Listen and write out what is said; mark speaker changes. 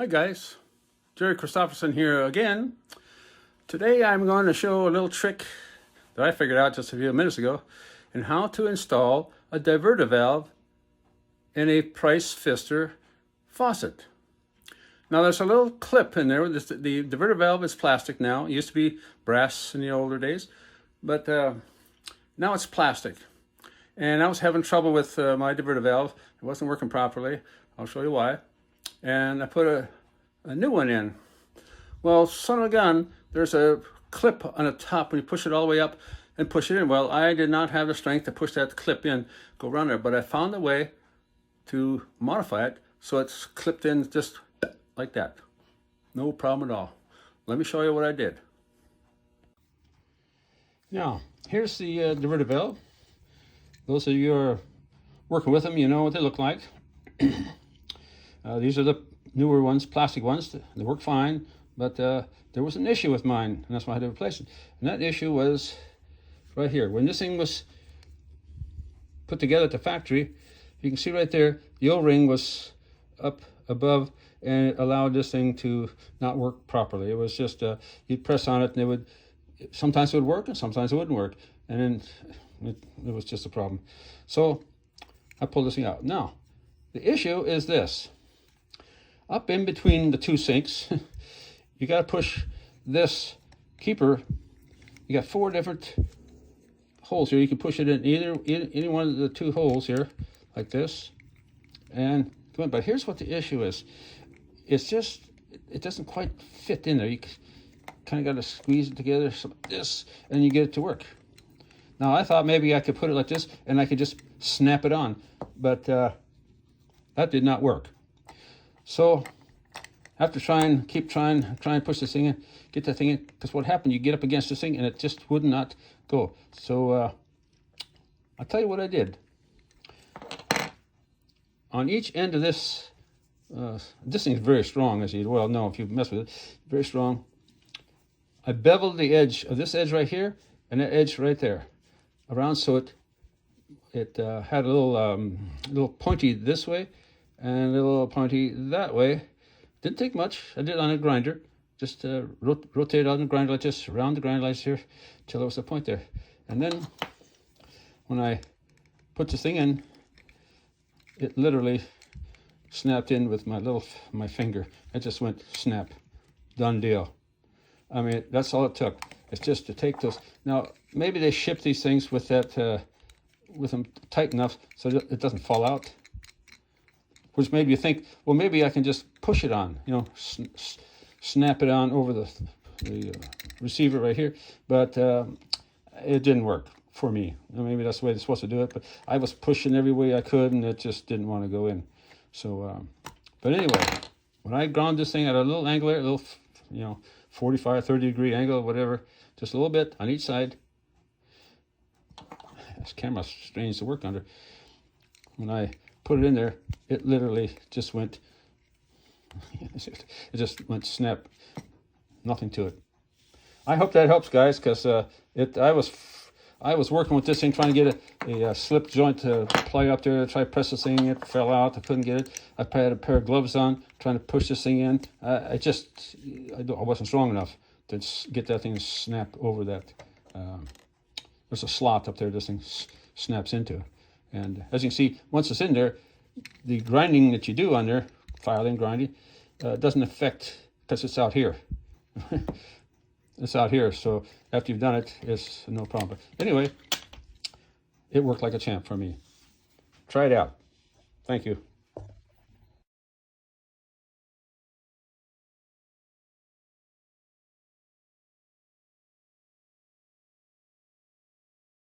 Speaker 1: Hi guys, Jerry Christopherson here again. Today I'm going to show a little trick that I figured out just a few minutes ago in how to install a diverter valve in a Price Pfister faucet. Now there's a little clip in there. The diverter valve is plastic now. It used to be brass in the older days, but now it's plastic. And I was having trouble with my diverter valve. It wasn't working properly. I'll show you why. And I put a new one in. Well, son of a gun, there's a clip on the top when you push it all the way up and push it in. Well, I did not have the strength to push that clip in, go around there, but I found a way to modify it so it's clipped in just like that. No problem at all. Let me show you what I did. Now, here's the diverter valve. Those of you who are working with them, you know what they look like. These are the newer ones, plastic ones. They work fine, but there was an issue with mine, and that's why I had to replace it. And that issue was right here. When this thing was put together at the factory, you can see right there, the O-ring was up above, and it allowed this thing to not work properly. It was just, you'd press on it, and it would, sometimes it would work, and sometimes it wouldn't work. And then it was just a problem. So I pulled this thing out. Now, the issue is this. Up in between the two sinks, you got to push this keeper. You got 4 different holes here. You can push it in any one of the 2 holes here, like this. And but here's what the issue is. It's just, it doesn't quite fit in there. You kind of got to squeeze it together like this, and you get it to work. Now I thought maybe I could put it like this, and I could just snap it on, but that did not work. So after keep trying to push this thing in, get that thing in, because what happened, you get up against this thing and it just would not go. So I'll tell you what I did. On each end of this, this thing is very strong, as you well know if you mess with it, very strong. I beveled the edge of this edge right here and that edge right there around, so it had a little pointy this way and a little pointy that way. Didn't take much. I did it on a grinder. Just rotate on the grinder like this, around the grinder like this here, till there was a point there. And then when I put this thing in, it literally snapped in with my finger. It just went snap. Done deal. I mean, that's all it took. It's just to take those. Now, maybe they ship these things with that, with them tight enough so that it doesn't fall out. Which made you think, well, maybe I can just push it on, you know, snap it on over the receiver right here. But it didn't work for me. Maybe that's the way they're supposed to do it. But I was pushing every way I could, and it just didn't want to go in. So, but anyway, when I ground this thing at a little angle, a little, 45, 30 degree angle, whatever, just a little bit on each side. This camera's strange to work under. When I put it in there, it literally just went, it just went snap, nothing to it. I hope that helps, guys, because I was working with this thing, trying to get a slip joint to plug up there, try to press this thing, it fell out, I couldn't get it. I had a pair of gloves on, trying to push this thing in. I wasn't strong enough to get that thing to snap over that. There's a slot up there this thing snaps into. And as you can see, once it's in there, the grinding that you do on there, filing grinding, doesn't affect, because it's out here. It's out here, so after you've done it, it's no problem. But anyway, it worked like a champ for me. Try it out. Thank you.